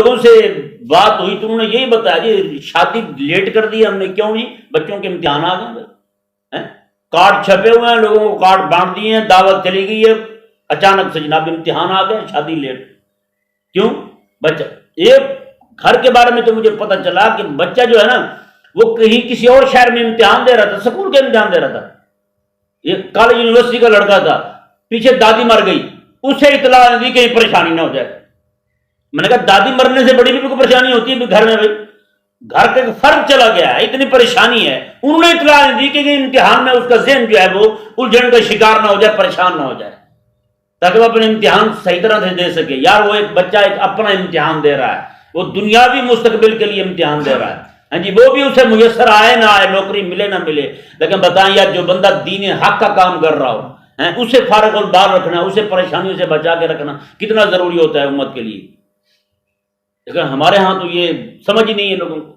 لوگوں سے بات ہوئی تو انہوں نے یہی بتایا جی شادی لیٹ کر دی ہم نے. کیوں جی؟ بچوں کے امتحان آ گئے، کارڈ چھپے ہوئے ہیں، لوگوں کو کارڈ بانٹ دیے ہیں، دعوت چلی گئی ہے، اچانک سے جناب امتحان آ گئے، شادی لیٹ. کیوں؟ بچہ ایک گھر کے بارے میں تو مجھے پتہ چلا کہ بچہ جو ہے نا وہ کہیں کسی اور شہر میں امتحان دے رہا تھا، سکول کے امتحان دے رہا تھا. یہ کالج یونیورسٹی کا لڑکا تھا، پیچھے دادی مر گئی، اسے اطلاع نہیں دی کہ پریشانی نہ ہو جائے. میں نے کہا دادی مرنے سے بڑی بھی کوئی پریشانی ہوتی ہے گھر میں؟ بھائی گھر کا فرق چلا گیا ہے، اتنی پریشانی ہے. انہوں نے اطلاع نہیں دی کہ امتحان میں اس کا ذہن جو ہے وہ الجھن کا شکار نہ ہو جائے، پریشان نہ ہو جائے، تاکہ وہ اپنے امتحان صحیح طرح سے دے سکے. یار وہ ایک بچہ ایک اپنا امتحان دے رہا ہے، وہ دنیاوی مستقبل کے لیے امتحان دے رہا ہے. ہاں جی، وہ بھی اسے میسر آئے نہ آئے، نوکری ملے نہ ملے، لیکن بتائیں یار جو بندہ دین حق کا کام کر رہا ہو اسے فارغ البال رکھنا، اسے پریشانیوں سے بچا کے رکھنا کتنا ضروری ہوتا ہے امت کے لیے. لیکن ہمارے ہاں تو یہ سمجھ ہی نہیں ہے لوگوں کو.